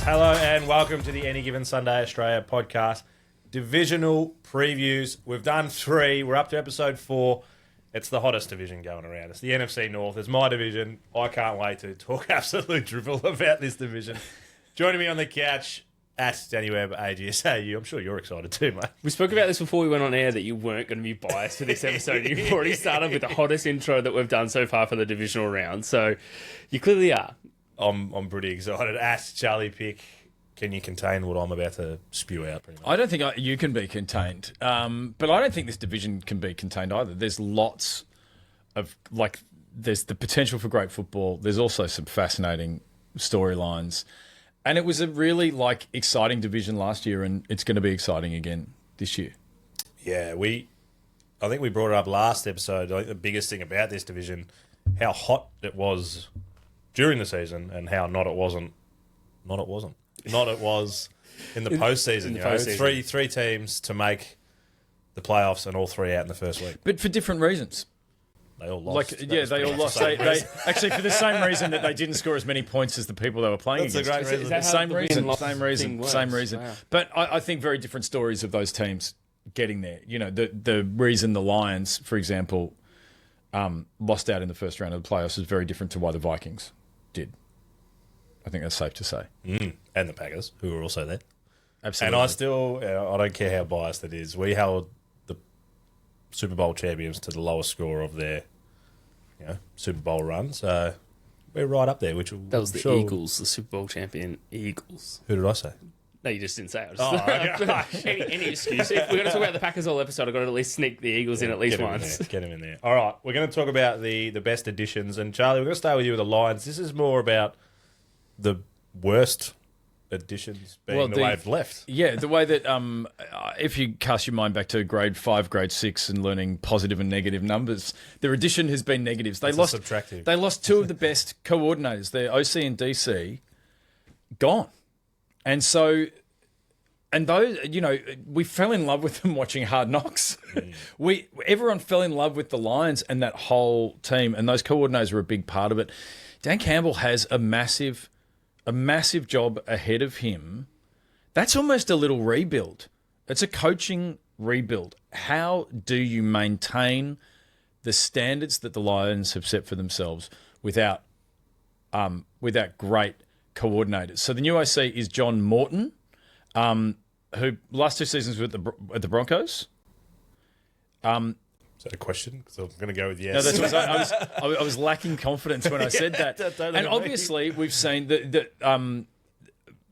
Hello and welcome to the Any Given Sunday Australia podcast. Divisional previews. We've done 3. We're up to episode 4. It's the hottest division going around. It's the NFC North. It's my division. I can't wait to talk absolute drivel about this division. Joining me on the couch, at Danny Webb, AGSAU. I'm sure you're excited too, mate. We spoke about this before we went on air that you weren't going to be biased for this episode. You've already started with the hottest intro that we've done so far for the divisional round. So you clearly are. I'm pretty excited. At Charlie Pick, can you contain what I'm about to spew out? Pretty much? I don't think you can be contained. But I don't think this division can be contained either. There's lots of, there's the potential for great football. There's also some fascinating storylines. And it was a really, exciting division last year, and it's going to be exciting again this year. Yeah, I think we brought it up last episode. I think the biggest thing about this division, how hot it was during the season and how not it was in the postseason. Three teams to make the playoffs and all 3 out in the first week. But for different reasons. They all lost. They all lost. They actually, for the same reason that they didn't score as many points as the people they were playing against. That's a great reason. Same reason. Wow. But I think very different stories of those teams getting there. You know, the reason the Lions, for example, lost out in the first round of the playoffs is very different to why the Vikings did. I think that's safe to say. And the Packers, who were also there. Absolutely. And I don't care how biased it is, we held the Super Bowl champions to the lowest score of their Super Bowl run. So we're right up there. That was the Eagles, the Super Bowl champion Eagles. Who did I say? No, you just didn't say it. Any excuse. If we're going to talk about the Packers all episode, I've got to at least sneak the Eagles in at least once. Get them in there. All right, we're going to talk about the best additions. And Charlie, we're going to start with you with the Lions. This is more about the worst additions being the way it's left. Yeah, the way that if you cast your mind back to grade 5, grade 6 and learning positive and negative numbers, their addition has been negatives. They lost 2 of the best coordinators, their OC and DC, gone. And so, and those, we fell in love with them watching Hard Knocks. Everyone fell in love with the Lions and that whole team, and those coordinators were a big part of it. Dan Campbell has a massive job ahead of him. That's almost a little rebuild. It's a coaching rebuild. How do you maintain the standards that the Lions have set for themselves without great coordinators? So the new OC is John Morton, who last 2 seasons was at the Broncos. Is that a question? Because I'm going to go with yes. No, that's I was lacking confidence when I said that. And obviously, we've seen that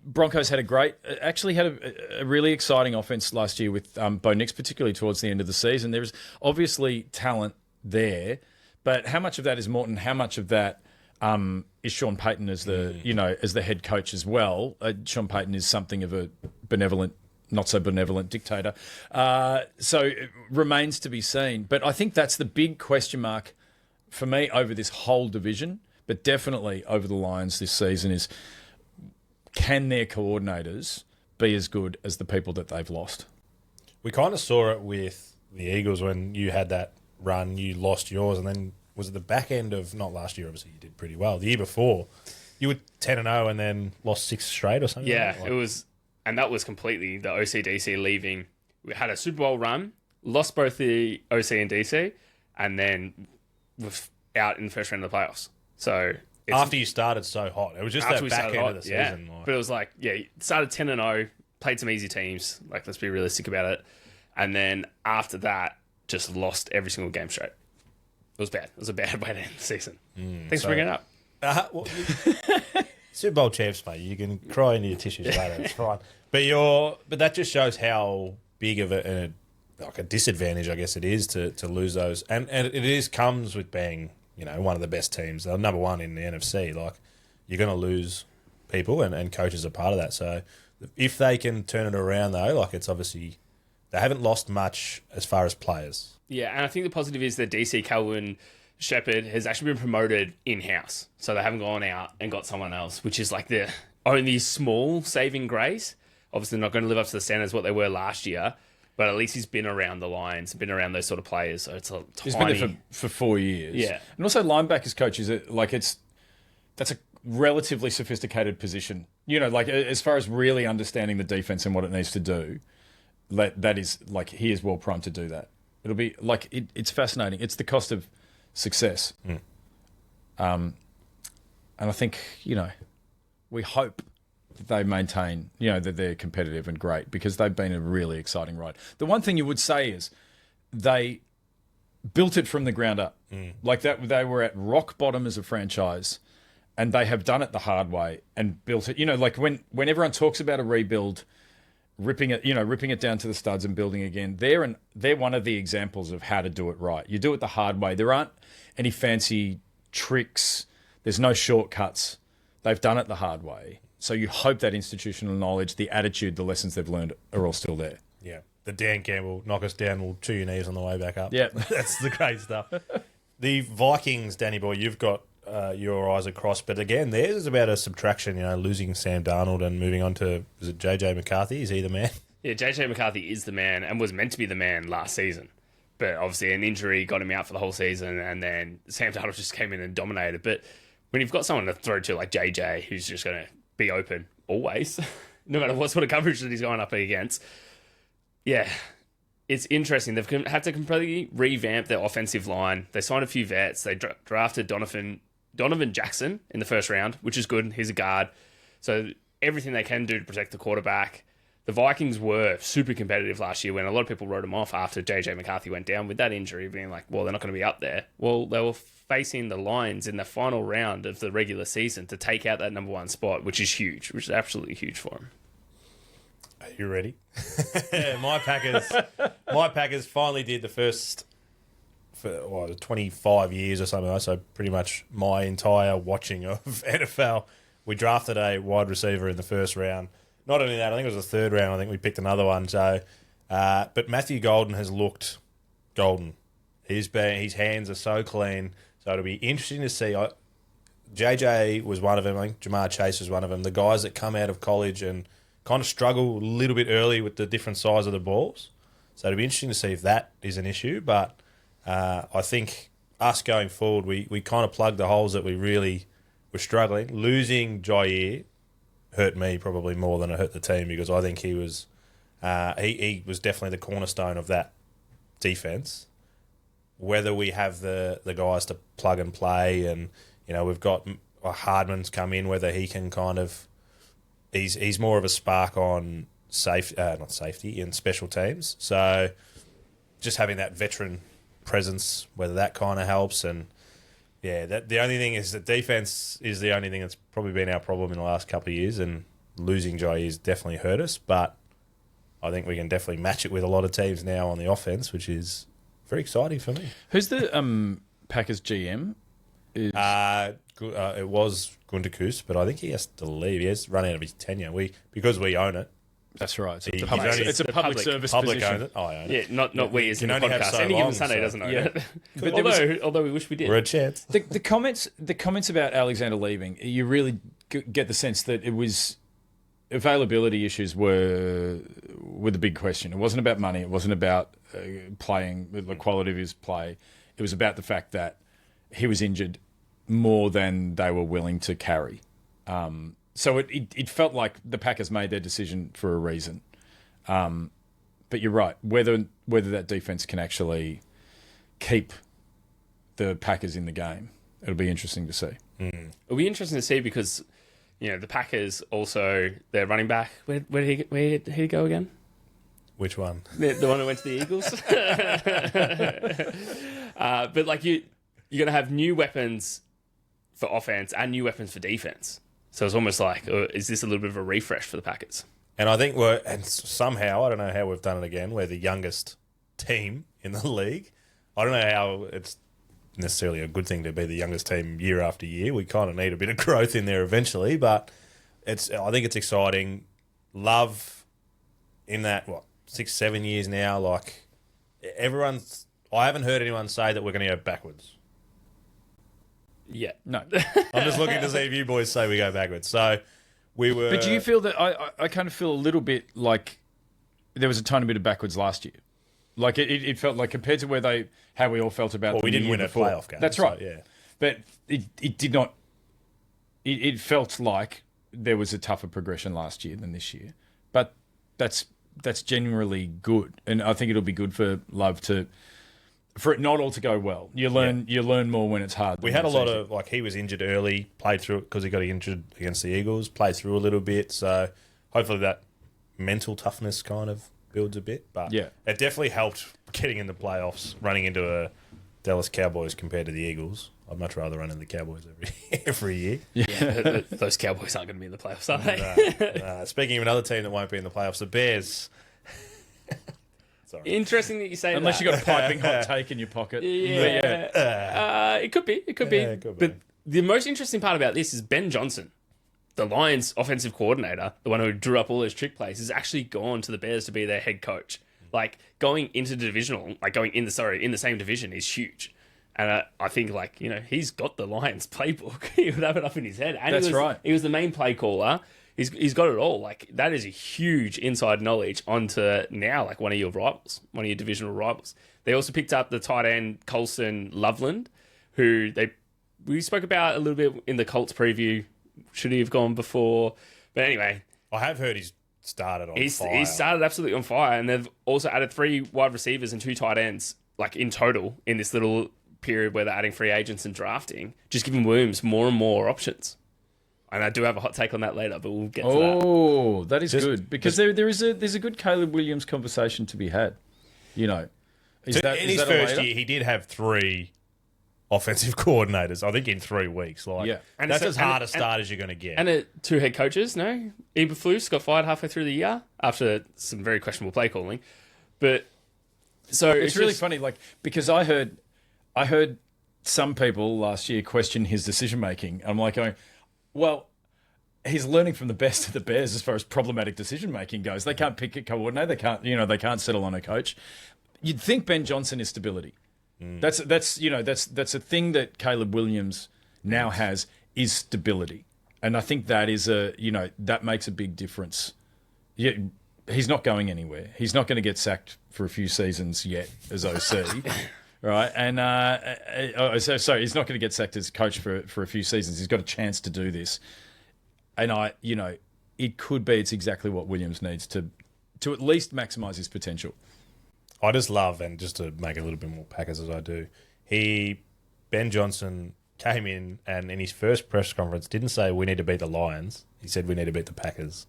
Broncos had a really exciting offense last year with Bo Nix, particularly towards the end of the season. There's obviously talent there, but how much of that is Morton? How much of that is Sean Payton as the head coach as well? Sean Payton is something of a not so benevolent dictator. So it remains to be seen. But I think that's the big question mark for me over this whole division, but definitely over the Lions this season is, can their coordinators be as good as the people that they've lost? We kind of saw it with the Eagles when you had that run, you lost yours, and then was it the back end of, not last year, obviously you did pretty well. The year before, you were 10-0 and then lost 6 straight or something? Yeah, it was... And that was completely the OC-DC leaving. We had a Super Bowl run, lost both the OC and DC, and then we're out in the first round of the playoffs. So after you started so hot, it was just that back end of the season. Yeah. But it was started 10-0, played some easy teams. Let's be realistic about it. And then after that, just lost every single game straight. It was bad. It was a bad way to end the season. Thanks for bringing it up. Super Bowl champs, mate. You can cry into your tissues later. It's fine. But that just shows how big of a disadvantage, I guess it is, to lose those. And it comes with being, one of the best teams. They're number 1 in the NFC. You're going to lose people, and coaches are part of that. So if they can turn it around, though, it's obviously they haven't lost much as far as players. Yeah, and I think the positive is that DC Calvin Shepherd has actually been promoted in-house. So they haven't gone out and got someone else, which is the only small saving grace. Obviously not going to live up to the standards what they were last year, but at least he's been around the Lions, been around those sort of players. So it's he's been there for 4 years. Yeah. And also linebackers coaches, that's relatively sophisticated position. You know, like as far as really understanding the defense and what it needs to do, that is like he is well primed to do that. It'll be like it's fascinating. It's the cost of success. And I think, you know, we hope that they maintain, you know, that they're competitive and great because they've been a really exciting ride. The one thing you would say is they built it from the ground up. Like that, they were at rock bottom as a franchise and they have done it the hard way and built it. You know, like when everyone talks about a rebuild, ripping it down to the studs and building again, they're one of the examples of how to do it right. You do it the hard way. There aren't any fancy tricks. There's no shortcuts. They've done it the hard way. So you hope that institutional knowledge, the attitude, the lessons they've learned are all still there. Yeah. The Dan Campbell, knock us down, we'll chew your knees on the way back up. Yeah. That's the great stuff. The Vikings, Danny boy, you've got your eyes across. But again, theirs is about a subtraction, you know, losing Sam Darnold and moving on to, is it JJ McCarthy? Is he the man? Yeah, JJ McCarthy is the man and was meant to be the man last season. But obviously an injury got him out for the whole season and then Sam Darnold just came in and dominated. But when you've got someone to throw to like JJ, who's just going to be open always, no matter what sort of coverage that he's going up against, yeah, it's interesting. They've had to completely revamp their offensive line. They signed a few vets. They drafted Donovan Jackson in the first round, which is good. He's a guard. So everything they can do to protect the quarterback. The Vikings were super competitive last year when a lot of people wrote them off after JJ McCarthy went down with that injury, being like, well, they're not going to be up there. Well, they were facing the Lions in the final round of the regular season to take out that number one spot, which is huge, which is absolutely huge for them. Are you ready? My Packers finally did the first for 25 years or something. So pretty much my entire watching of NFL. We drafted a wide receiver in the first round. Not only that, I think it was the third round. I think we picked another one. So, but Matthew Golden has looked golden. His hands are so clean. So it'll be interesting to see. JJ was one of them. I think Jamar Chase was one of them. The guys that come out of college and kind of struggle a little bit early with the different size of the balls. So it'll be interesting to see if that is an issue. But I think us going forward, we kind of plugged the holes that we really were struggling. Losing Jair hurt me probably more than it hurt the team because I think he was definitely the cornerstone of that defense. Whether we have the guys to plug and play, and you know we've got Hardman's come in, whether he can kind of he's more of a spark on not safety in special teams. So just having that veteran presence, whether that kind of helps, and yeah, that the only thing is that defense is the only thing that's probably been our problem in the last couple of years, and losing Jair's definitely hurt us. But I think we can definitely match it with a lot of teams now on the offense, which is very exciting for me. Who's the Packers GM? It was Gunter, but I think he has to leave. He has run out of his tenure. Because we own it. That's right. So it's He's a public service public position. owns it. I own Yeah, it. not we as in the only have podcast. so Any given long, Sunday so- doesn't own Yeah. it. But Although we wish we did. We're a chance. The comments about Alexander leaving, you really get the sense that it was availability issues were the big question. It wasn't about money. It wasn't about playing, the quality of his play. It was about the fact that he was injured more than they were willing to carry. So it felt like the Packers made their decision for a reason. But you're right. Whether that defense can actually keep the Packers in the game, it'll be interesting to see. It'll be interesting to see because, you know, the Packers also, their running back, where did he go again? Which one? The one who went to the Eagles? But like you're going to have new weapons for offense and new weapons for defense. So it's almost like, is this a little bit of a refresh for the Packers? And I think somehow, I don't know how we've done it again, we're the youngest team in the league. I don't know how it's necessarily a good thing to be the youngest team year after year. We kind of need a bit of growth in there eventually, but I think it's exciting. Love in that, 6-7 years now, like I haven't heard anyone say that we're going to go backwards. Yeah. No. I'm just looking to see if you boys say we go backwards. So we were... But do you feel that... I kind of feel a little bit like there was a tiny bit of backwards last year. Like it felt like compared to how we all felt about we didn't win a playoff game. That's right. So, yeah. But it did not it felt like there was a tougher progression last year than this year. But that's generally good, and I think it'll be good for Love for it not all to go well. You learn more when it's hard. We had a lot of, like, he was injured early, played through it because he got injured against the Eagles, played through a little bit. So hopefully that mental toughness kind of builds a bit. But it definitely helped getting in the playoffs, running into a Dallas Cowboys compared to the Eagles. I'd much rather run in the Cowboys every year. Yeah, those Cowboys aren't going to be in the playoffs, are they? Speaking of another team that won't be in the playoffs, the Bears. Sorry. Interesting that you say Unless that. you've got a piping hot take in your pocket. It could be. It could be. But the most interesting part about this is Ben Johnson, the Lions offensive coordinator, the one who drew up all those trick plays, has actually gone to the Bears to be their head coach. Like, going into divisional, like going in the same division is huge. And I think, like, you know, he's got the Lions playbook. He would have it up in his head. And That's right. He was the main play caller. He's got it all. Like, that is a huge inside knowledge onto now, like, one of your rivals, one of your divisional rivals. They also picked up the tight end Colson Loveland, who we spoke about a little bit in the Colts preview. Should he have gone before? But anyway, I have heard he's started on fire. He started absolutely on fire, and they've also added 3 wide receivers and 2 tight ends, like, in total, in this little period where they're adding free agents and drafting, just giving Williams more and more options. And I do have a hot take on that later, but we'll get to that. Oh, that is good, because there's a good Caleb Williams conversation to be had. You know, in his first year, he did have 3 offensive coordinators, I think, in 3 weeks. And that's as hard a start as you're going to get. And 2 head coaches, no? Eberflus got fired halfway through the year after some very questionable play calling. But so it's really funny, like, because I heard some people last year question his decision making. I'm like going, well, he's learning from the best of the Bears as far as problematic decision making goes. They can't pick a coordinator. They can't settle on a coach. You'd think Ben Johnson is stability. That's a thing that Caleb Williams now has, is stability, and I think that is that makes a big difference. Yeah, he's not going anywhere. He's not going to get sacked for a few seasons yet as OC. Right, and sorry, he's not going to get sacked as coach for a few seasons. He's got a chance to do this, and it could be it's exactly what Williams needs to at least maximise his potential. I just love, and just to make it a little bit more Packers as I do, Ben Johnson came in and in his first press conference didn't say we need to beat the Lions. He said we need to beat the Packers.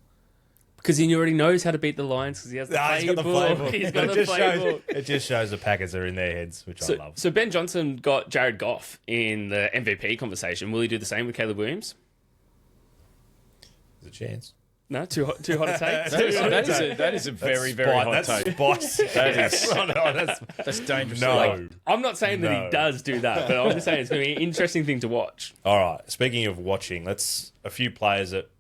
Because he already knows how to beat the Lions because he has the playbook. He's got the playbook. It just shows the Packers are in their heads, which I love. So Ben Johnson got Jared Goff in the MVP conversation. Will he do the same with Caleb Williams? There's a chance. No, too hot a take. That is a very, very hot take. That's dangerous. No, I'm not saying that he does do that, but I'm just saying it's going to be an interesting thing to watch. All right. Speaking of watching, a few players that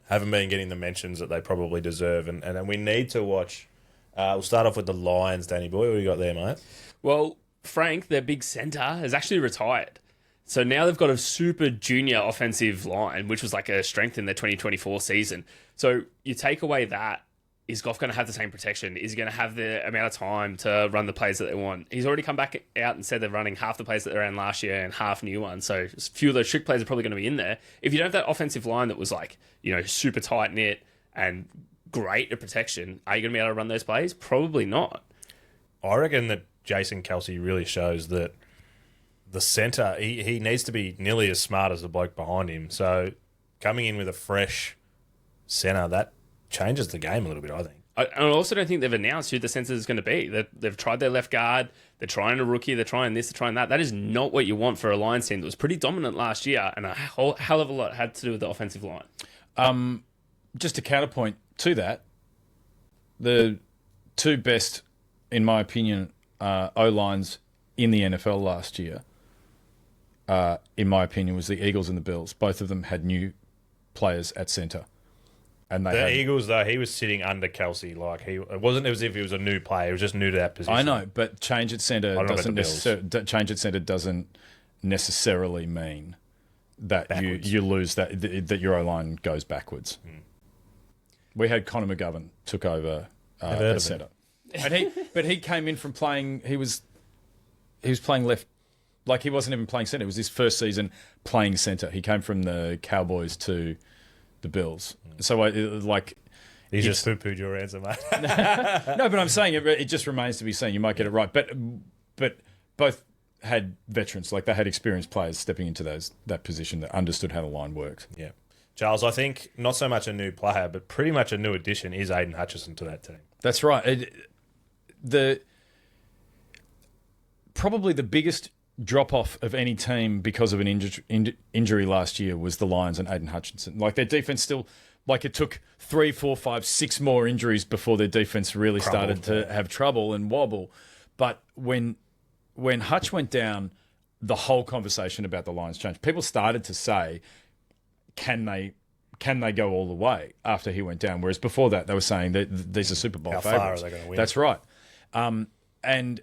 haven't been getting the mentions that they probably deserve, and we need to watch. We'll start off with the Lions, Danny Boy. What do you got there, mate? Well, Frank, their big centre, has actually retired. So now they've got a super junior offensive line, which was like a strength in their 2024 season. So you take away that, is Goff going to have the same protection? Is he going to have the amount of time to run the plays that they want? He's already come back out and said they're running half the plays that they ran last year and half new ones. So a few of those trick plays are probably going to be in there. If you don't have that offensive line that was like, super tight knit and great at protection, are you going to be able to run those plays? Probably not. I reckon that Jason Kelsey really shows that the centre, he needs to be nearly as smart as the bloke behind him. So coming in with a fresh centre, that changes the game a little bit, I think. I also don't think they've announced who the centre is going to be. They've tried their left guard. They're trying a rookie. They're trying this. They're trying that. That is not what you want for a Lions team that was pretty dominant last year, and a whole hell of a lot had to do with the offensive line. Just a counterpoint to that, the 2 best, in my opinion, O-lines in the NFL last year, in my opinion, was the Eagles and the Bills. Both of them had new players at centre. And Eagles, though, he was sitting under Kelsey. Like, it wasn't as if he was a new player. He was just new to that position. I know, but change at centre doesn't necessarily mean that you lose that your O-line goes backwards. We had Connor McGovern took over at centre, and he came in from playing. He was playing left Like, he wasn't even playing centre. It was his first season playing centre. He came from the Cowboys to the Bills. So, He just poo-pooed your answer, mate. No, but I'm saying it just remains to be seen. You might get it right. But both had veterans. Like, they had experienced players stepping into that position that understood how the line worked. Yeah. Charles, I think not so much a new player, but pretty much a new addition is Aiden Hutchison to that team. That's right. Probably the biggest drop-off of any team because of an injury last year was the Lions and Aiden Hutchinson. Like, their defense still, like, it took 3, 4, 5, 6 more injuries before their defense really started to have trouble and wobble. But when Hutch went down, the whole conversation about the Lions changed. People started to say, can they go all the way after he went down? Whereas before that, they were saying that these are Super Bowl How favorites. far are they going to win? That's right. And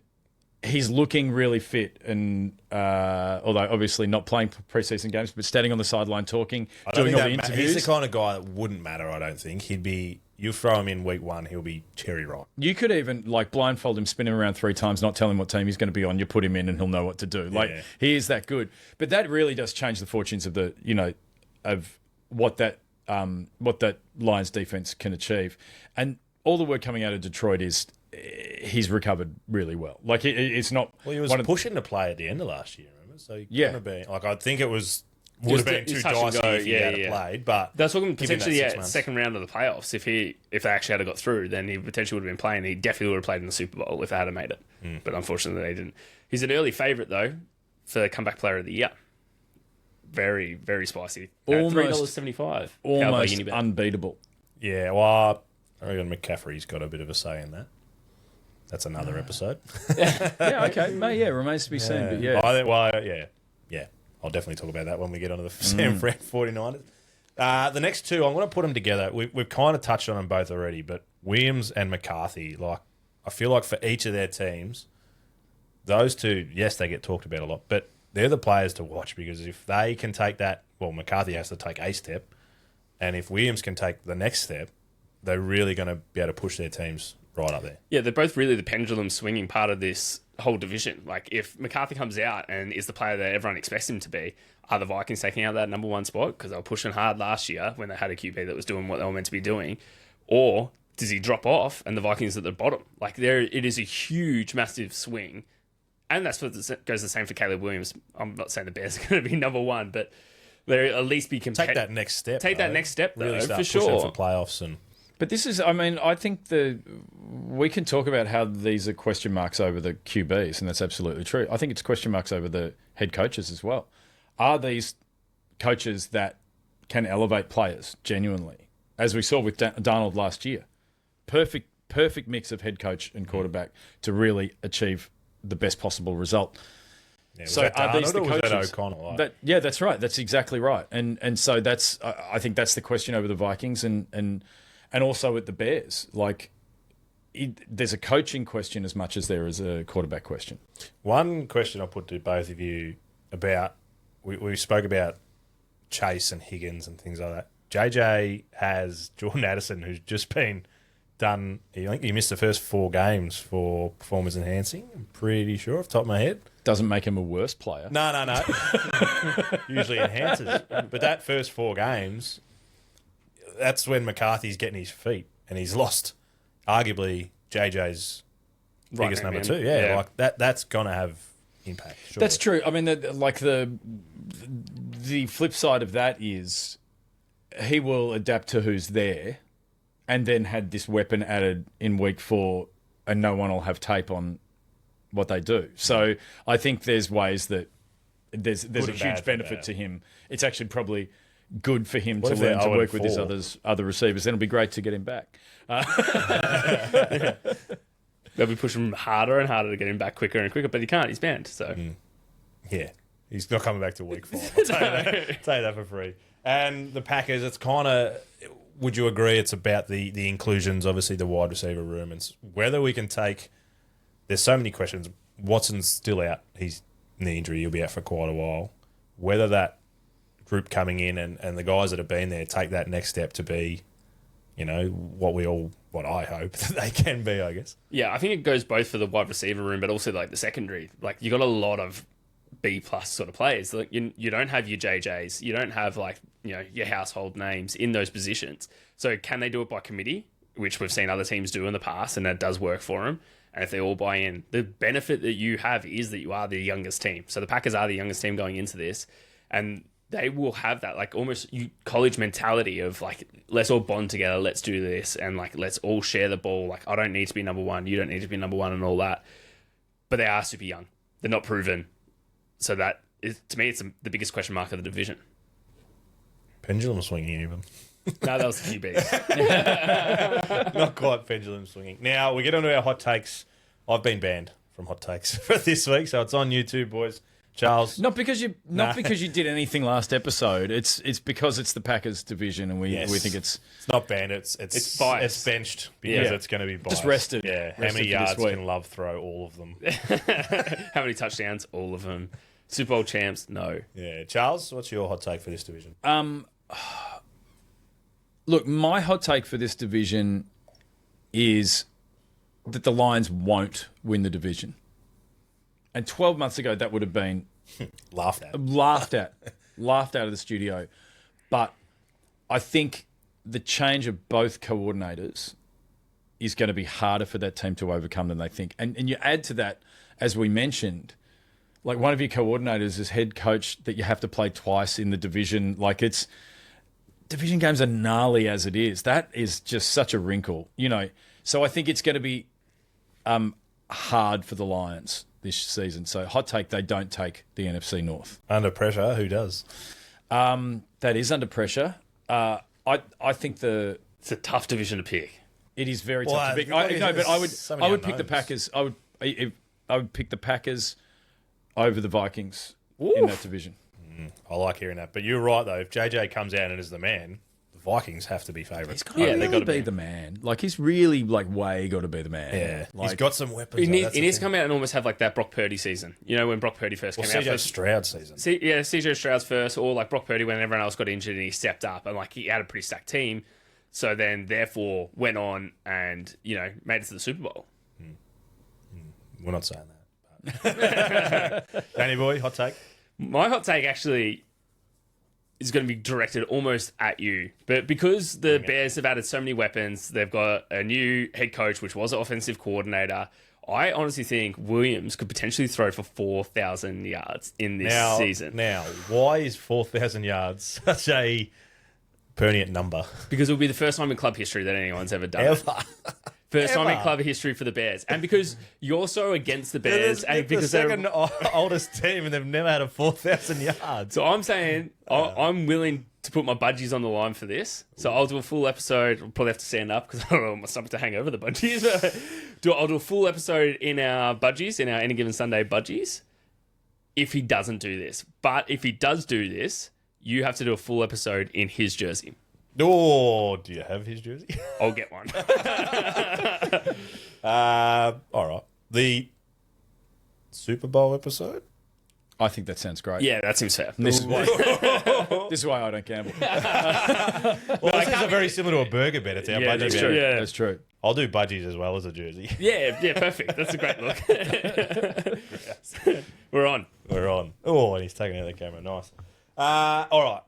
he's looking really fit, and although obviously not playing preseason games, but standing on the sideline talking, doing all the interviews. He's the kind of guy that wouldn't matter, I don't think. You throw him in week 1, he'll be cherry ripe. You could even blindfold him, spin him around 3 times, not tell him what team he's going to be on. You put him in and he'll know what to do. He is that good. But that really does change the fortunes of of what that Lions defense can achieve. And all the word coming out of Detroit is he's recovered really well. Like, it's not. Well, he was pushing to play at the end of last year, remember? So I think it would have been too dicey if he had played. But that's talking potentially second round of the playoffs. If they actually had got through, then he potentially would have been playing. He definitely would have played in the Super Bowl if they had made it. But unfortunately, they didn't. He's an early favourite though for comeback player of the year. Very, very spicy. $3.75. Almost unbeatable. Yeah, well, I reckon McCaffrey's got a bit of a say in that. That's another episode. Yeah, okay. It remains to be seen. But yeah. I'll definitely talk about that when we get onto the San Fran 49ers. The next two, I'm going to put them together. We've kind of touched on them both already, but Williams and McCarthy, I feel like for each of their teams, those two, yes, they get talked about a lot, but they're the players to watch, because if they can take that, well, McCarthy has to take a step, and if Williams can take the next step, they're really going to be able to push their teams right up there. Yeah, they're both really the pendulum swinging part of this whole division. Like, if McCarthy comes out and is the player that everyone expects him to be, are the Vikings taking out that number 1 spot because they were pushing hard last year when they had a QB that was doing what they were meant to be doing? Or does he drop off and the Vikings at the bottom? Like, it is a huge, massive swing. And that's what goes the same for Caleb Williams. I'm not saying the Bears are going to be number 1, but they'll at least be competitive. Take that next step. That next step, though, really start for sure. pushing for playoffs. But this is, I think we can talk about how these are question marks over the QBs, and that's absolutely true. I think it's question marks over the head coaches as well. Are these coaches that can elevate players genuinely, as we saw with Darnold last year? Perfect mix of head coach and quarterback to really achieve the best possible result. Yeah, so are these the coaches? Was that O'Connell? Yeah, that's right. That's exactly right. And so that's, I think that's the question over the Vikings and also at the Bears. Like, there's a coaching question as much as there is a quarterback question. One question I'll put to both of you about, we spoke about Chase and Higgins and things like that. JJ has Jordan Addison, who's just been done, I think he missed the first 4 games for performance enhancing, I'm pretty sure, off the top of my head. Doesn't make him a worse player. No. Usually enhances. But that first 4 games, that's when McCarthy's getting his feet, and he's lost arguably JJ's biggest number 2. Yeah, like that's gonna have impact. Surely. That's true. I mean, the flip side of that is he will adapt to who's there, and then had this weapon added in week 4, and no one will have tape on what they do. So I think there's ways that there's a huge benefit to him. It's actually probably good for him to learn to work with his other receivers. Then it'll be great to get him back. They'll be pushing harder and harder to get him back quicker and quicker, but he can't. He's banned. So yeah, he's not coming back to week 4. I'll tell you that for free. And the Packers, it's kind of. Would you agree? It's about the inclusions, obviously the wide receiver room, and whether we can take. There's so many questions. Watson's still out. He's knee injury. He'll be out for quite a while. Whether that group coming in and the guys that have been there take that next step to be, what I hope that they can be, I guess. Yeah, I think it goes both for the wide receiver room, but also like the secondary. Like, you got a lot of B plus sort of players. Like you don't have your JJs, you don't have like your household names in those positions. So can they do it by committee, which we've seen other teams do in the past, and that does work for them? And if they all buy in, the benefit that you have is that you are the youngest team. So the Packers are the youngest team going into this, and they will have that like almost college mentality of like, let's all bond together, let's do this, and like let's all share the ball. Like, I don't need to be number one, you don't need to be number one, and all that. But they are super young. They're not proven. So that is, to me, it's the biggest question mark of the division. Pendulum swinging even. No, that was the QBs. Not quite pendulum swinging. Now we get onto our hot takes. I've been banned from hot takes for this week, so it's on YouTube, boys. Charles, Not because you did anything last episode. It's because it's the Packers division, and we think it's not banned. It's biased. It's benched because it's going to be biased. just rested. Yeah, how Rested many for yards this week. can Love throw? All of them. How many touchdowns? All of them. Super Bowl champs? No. Yeah, Charles, what's your hot take for this division? Look, my hot take for this division is that the Lions won't win the division. And 12 months ago, that would have been Laughed at. laughed out of the studio. But I think the change of both coordinators is going to be harder for that team to overcome than they think. And you add to that, as we mentioned, like one of your coordinators is head coach that you have to play twice in the division. Like division games are gnarly as it is. That is just such a wrinkle, So I think it's going to be hard for the Lions this season. So hot take, they don't take the NFC North. Under pressure, who does? That is under pressure. I think It's a tough division to pick. it is very Well, tough to pick. But so I many would pick the unknowns. Packers. I would pick the Packers over the Vikings in that division. I like hearing that. But you're right, though. If JJ comes out and is the man, the Vikings have to be favourites. Yeah, they they gotta got to be be. the man. Like he's really way got to be the man. Yeah, like, he's got some weapons. He though, needs, that's he the needs to thing. come out and almost have like that Brock Purdy season. When Brock Purdy first came out. CJ First, Stroud season. CJ Stroud's first, or like Brock Purdy when everyone else got injured and he stepped up and like he had a pretty stacked team. So then, therefore, went on and made it to the Super Bowl. We're not saying that. But... Danny boy, hot take. My hot take actually is going to be directed almost at you, but because the Bears have added so many weapons, they've got a new head coach, which was an offensive coordinator. I honestly think Williams could potentially throw for 4,000 yards in this season. Now, why is 4,000 yards such a pertinent number? Because it will be the first time in club history that anyone's ever done it. Ever. First time in Ever. club history for the Bears. And because you're so against the Bears, They're and the because they're... second oldest team and they've never had a 4,000 yards. So I'm saying I'm willing to put my budgies on the line for this. So I'll do a full episode. I'll probably have to stand up because I don't want my stomach to hang over the budgies. I'll do a full episode in our budgies, in our Any Given Sunday budgies, if he doesn't do this. But if he does do this, you have to do a full episode in his jersey. Oh, do you have his jersey? I'll get one. All right. The Super Bowl episode? I think that sounds great. Yeah, that seems fair. This is why. This is why I don't gamble. Well, this is very similar to a burger bet. It's our Yeah, budget that's bet. true. Yeah. That's true. I'll do budgies as well as a jersey. Yeah, perfect. That's a great look. We're on. We're on. Oh, and he's taking out the camera. Nice. All right.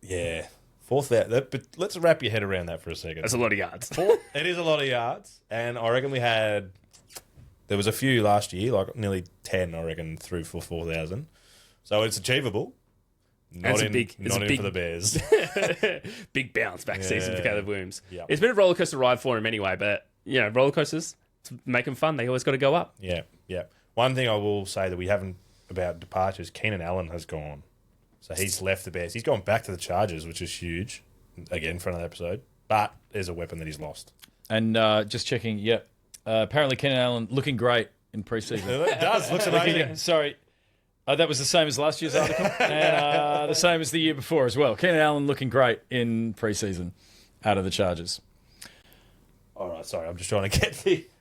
Yeah. Fourth out. But let's wrap your head around that for a second. That's a lot of yards. It is a lot of yards. And I reckon there was a few last year, like nearly 10, I reckon, through for 4,000. So it's achievable. Not it's a in, big- it's not a in big- for the Bears. Big bounce back season for Caleb Williams. Yeah. It's been a roller coaster ride for him anyway, but roller coasters to make them fun, they always got to go up. Yeah. One thing I will say that we haven't about departures, Keenan Allen has gone. So he's left the Bears. He's gone back to the Chargers, which is huge. Again, for another episode. But there's a weapon that he's lost. And just checking, apparently Keenan Allen looking great in preseason. It does. Looks amazing. Sorry. That was the same as last year's article, and the same as the year before as well. Keenan Allen looking great in preseason out of the Chargers. All right, sorry. I'm just trying to get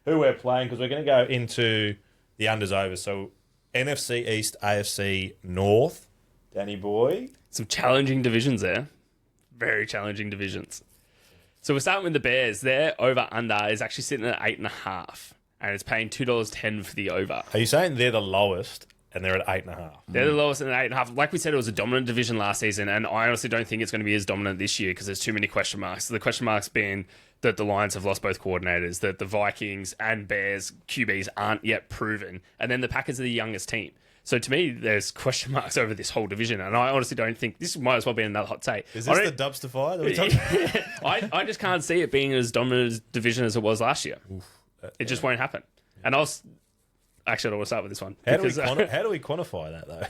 who we're playing because we're going to go into the unders over. So NFC East, AFC North. Danny boy. Some challenging divisions there. Very challenging divisions. So we're starting with the Bears. Their over-under is actually sitting at 8.5, and it's paying $2.10 for the over. Are you saying they're the lowest and they're at 8.5. They're the lowest at 8.5. Like we said, it was a dominant division last season, and I honestly don't think it's going to be as dominant this year because there's too many question marks. The question marks being that the Lions have lost both coordinators, that the Vikings and Bears QBs aren't yet proven, and then the Packers are the youngest team. So to me, there's question marks over this whole division, and I honestly don't think this might as well be another hot take. Is this the Dubster fire that we're talking about? I just can't see it being as dominant a division as it was last year. It just won't happen. And I don't want to start with this one. How do we quantify that though?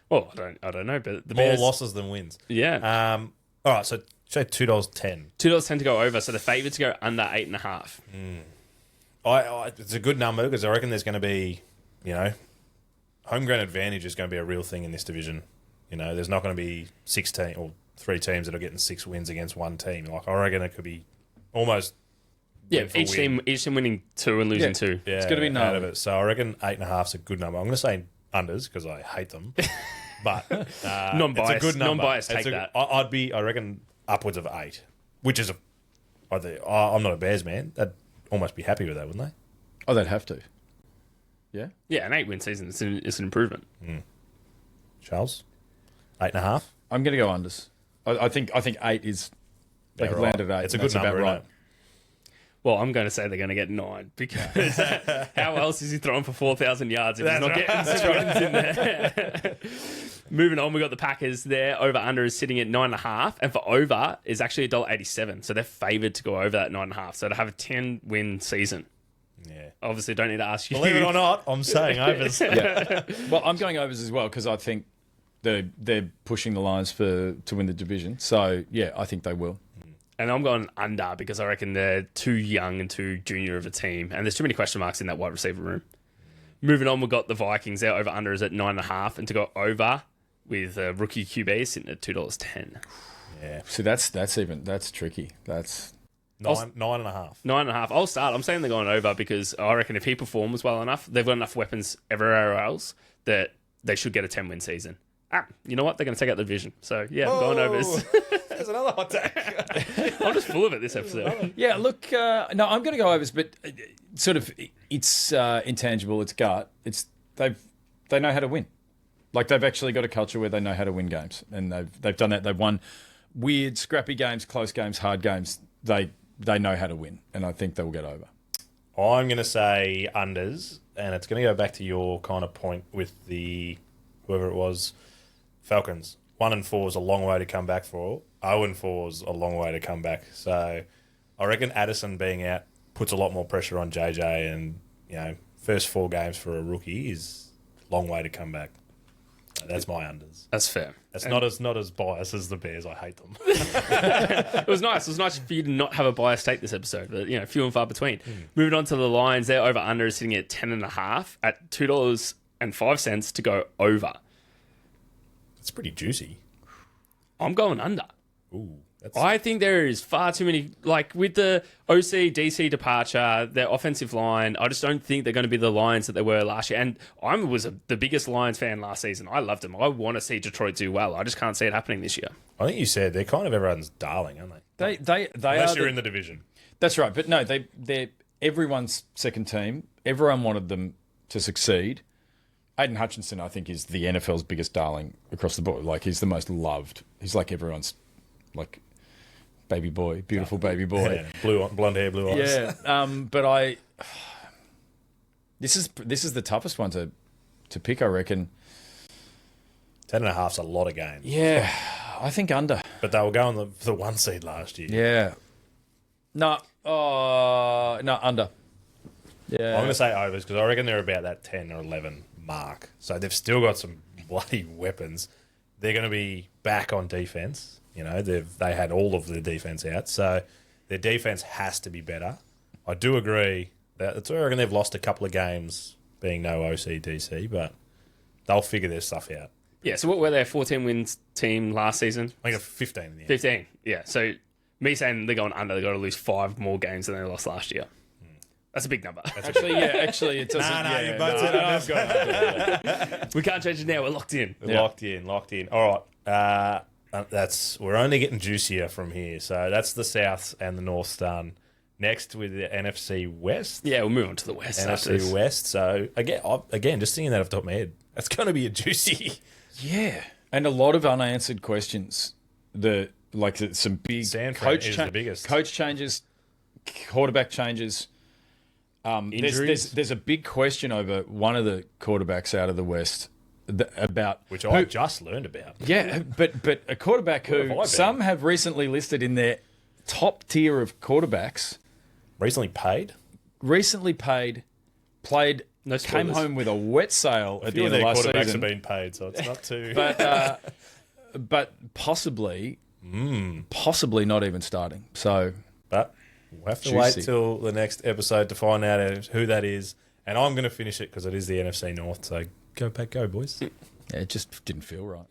Well, I don't know, but the More Bears, losses than wins. Yeah. All right, so say $2.10. $2.10 to go over, so the favourite to go under 8.5. It's a good number because I reckon there's going to be, home ground advantage is going to be a real thing in this division. There's not going to be 16 or 3 teams that are getting 6 wins against one team. Like I reckon it could be almost. Yeah, each team winning 2 and losing 2. Yeah, it's going to be out of it. So I reckon 8.5 is a good number. I'm going to say unders because I hate them, but non-biased, it's a good number. Non-biased, take that. I reckon upwards of 8, which is I'm not a Bears man. They'd almost be happy with that, wouldn't they? Oh, they'd have to. Yeah. Yeah, an 8-win season is an improvement. Charles, 8.5. I'm going to go unders. I think 8 is. They could land at 8. It's a good number, about right. Well, I'm going to say they're going to get 9 because how else is he throwing for 4,000 yards if he's not getting some runs in there? Moving on, we got the Packers there. Over under is sitting at 9.5, and for over is actually $1.87. So they're favoured to go over that 9.5. So to have a 10-win season. Yeah. Obviously, don't need to ask you. Believe it or not, I'm saying overs. Yeah. Well, I'm going overs as well because I think they're pushing the Lions to win the division. So yeah, I think they will. And I'm going under because I reckon they're too young and too junior of a team. And there's too many question marks in that wide receiver room. Moving on, we've got the Vikings. Their over-under is at 9.5. And to go over with rookie QB sitting at $2.10. Yeah. So that's tricky. That's 9.5. 9.5. I'll start. I'm saying they're going over because I reckon if he performs well enough, they've got enough weapons everywhere else that they should get a 10-win season. You know what? They're going to take out the division. So, yeah, I'm going overs. There's another hot take. I'm just full of it this episode. Yeah, look, no, I'm going to go overs, but sort of it's intangible, it's gut. They know how to win. Like they've actually got a culture where they know how to win games, and they've done that. They've won weird, scrappy games, close games, hard games. They know how to win, and I think they'll get over. I'm going to say unders, and it's going to go back to your kind of point with the whoever it was, Falcons. 1-4 is a long way to come back for. 0-4 is a long way to come back. So I reckon Addison being out puts a lot more pressure on JJ, and first 4 games for a rookie is a long way to come back. So that's my unders. That's fair. It's not as biased as the Bears. I hate them. It was nice. It was nice for you to not have a biased take this episode, but few and far between. Moving on to the Lions, their over under is sitting at 10.5 at $2.05 to go over. It's pretty juicy. I'm going under. Ooh, I think there is far too many, like with the OC, DC departure, their offensive line, I just don't think they're going to be the Lions that they were last year. And I was the biggest Lions fan last season. I loved them. I want to see Detroit do well. I just can't see it happening this year. I think you said they're kind of everyone's darling, aren't they? They Unless are you're in the division. That's right, but no, they're everyone's second team. Everyone wanted them to succeed. Aiden Hutchinson, I think, is the NFL's biggest darling across the board. Like, he's the most loved. He's like everyone's, like, baby boy, beautiful baby boy. Yeah. Blonde hair, blue eyes. Yeah, but this is the toughest one to pick, I reckon. 10.5's a lot of games. Yeah, I think under. But they were going the 1 seed last year. Yeah. No, under. Yeah. I'm going to say overs because I reckon they're about that 10 or 11 mark. So they've still got some bloody weapons. They're going to be back on defense. They had all of their defense out, so their defense has to be better. I do agree that I reckon they've lost a couple of games being no OC DC, but they'll figure their stuff out. Yeah. So what were they? 14 wins team last season. I think 15 in the end. 15. Yeah. So me saying they're going under, they've got to lose 5 more games than they lost last year. That's a big number. Actually, it doesn't. You both said We can't change it now. We're locked in. Locked in. All right. We're only getting juicier from here. So that's the South and the North done. Next with the NFC West. Yeah, we'll move on to the West. NFC West. So again, just thinking that off the top of my head, It's going to be a juicy. Yeah, and a lot of unanswered questions. Some big San Fran is the biggest. Coach changes, quarterback changes. Injuries? There's a big question over one of the quarterbacks out of the West about Which I just learned about. Yeah, but a quarterback Where have I who been? some have recently listed in their top tier of quarterbacks, Recently paid. played, No came spoilers. home with a wet sail A at few the of end their of last quarterbacks season. have been paid, so it's not too. But possibly not even starting. So But we'll have to Juicy. wait till the next episode to find out who that is. And I'm going to finish it because it is the NFC North. So go, Pack, go, boys. yeah, it just didn't feel right.